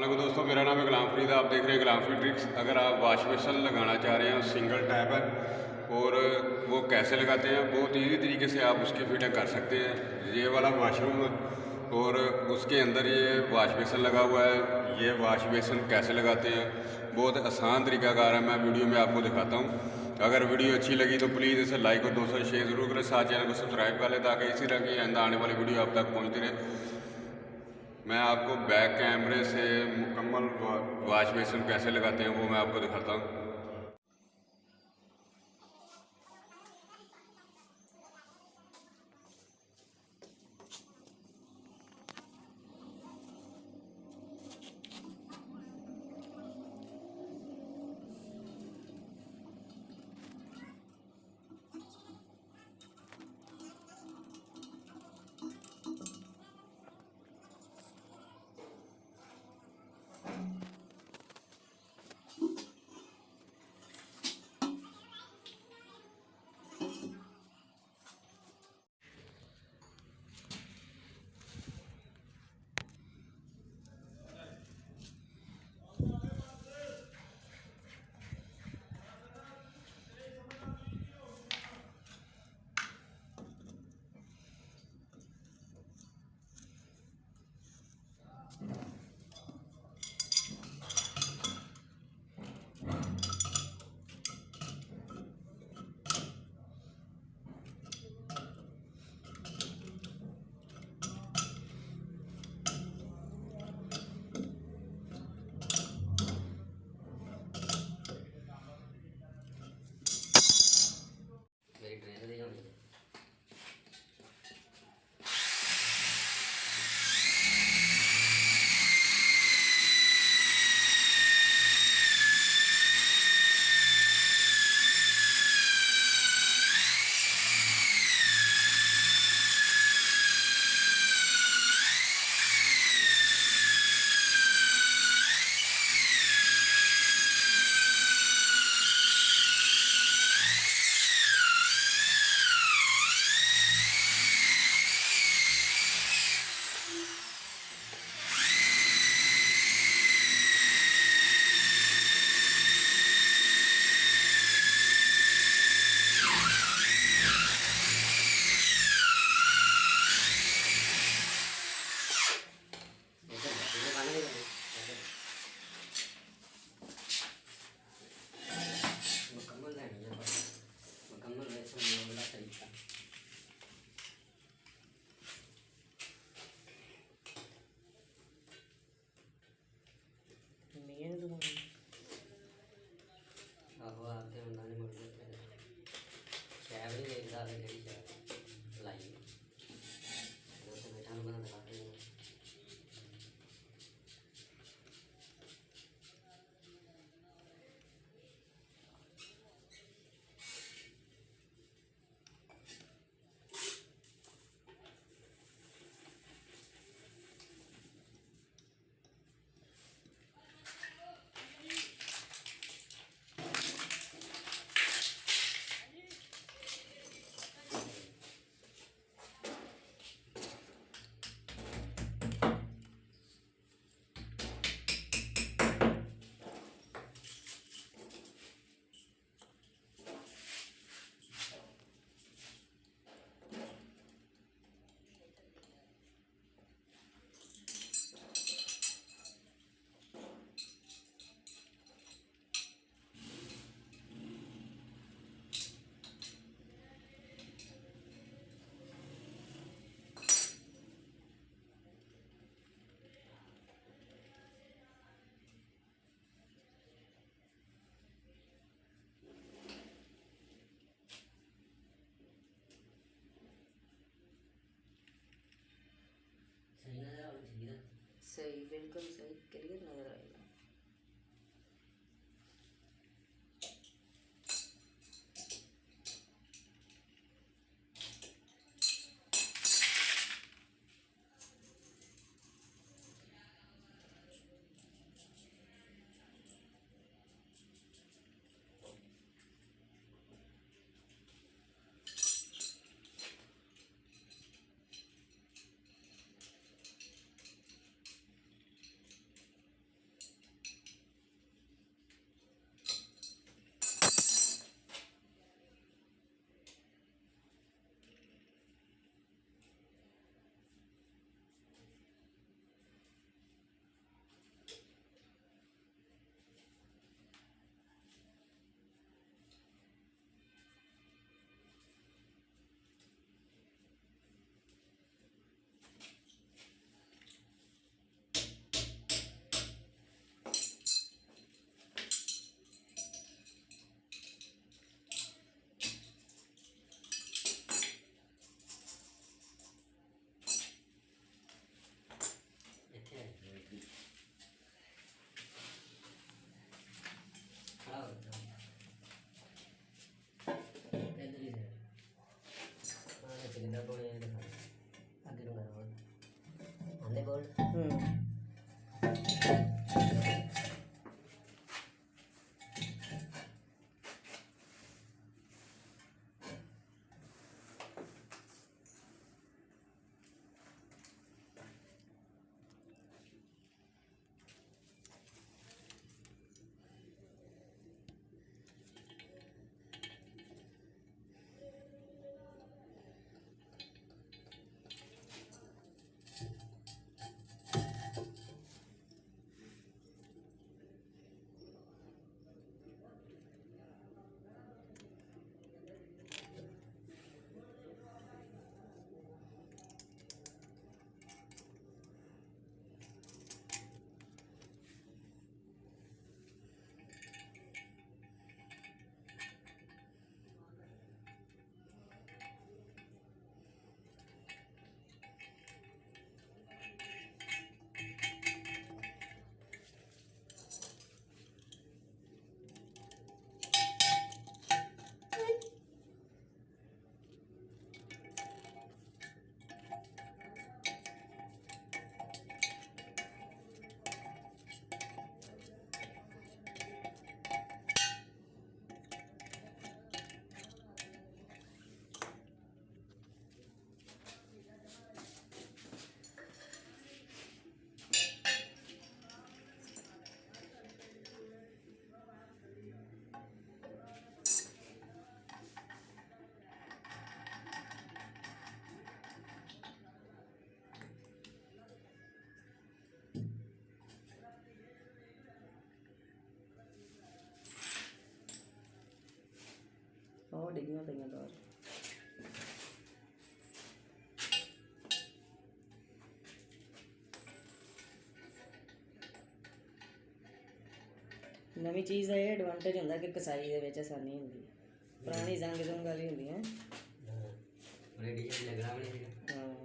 Hello दोस्तों, मेरा नाम है गुलाम फरीद। आप देख रहे हैं गुलाम फरीद ट्रिक्स। अगर आप वाश बेसन लगाना चाह रहे हैं, सिंगल टैप है और वो कैसे लगाते हैं, बहुत इजी तरीके से आप उसकी फिटिंग कर सकते हैं। ये वाला वाशरूम और उसके अंदर ये वाश बेसन लगा हुआ है। ये वाश बेसन कैसे लगाते हैं, बहुत आसान तरीकाकार है। मैं वीडियो में आपको दिखाता हूँ। अगर वीडियो अच्छी लगी तो प्लीज़ इसे लाइक और दोस्तों शेयर ज़रूर करें। साथ चैनल को सब्सक्राइब कर लें ताकि इसी तरह की आइंदा आने वाली वीडियो आप तक पहुँचती रहे। मैं आपको बैक कैमरे से मुकम्मल वाश बेसिन कैसे लगाते हैं वो मैं आपको दिखाता हूँ। नवीं चीज़ का यह एडवांटेज होंदा कि कसाई दे विच आसानी होंदी है। पुरानी जंग जुंग वाली होंदी है। हाँ और डिजाइन लगना भी नहीं। हाँ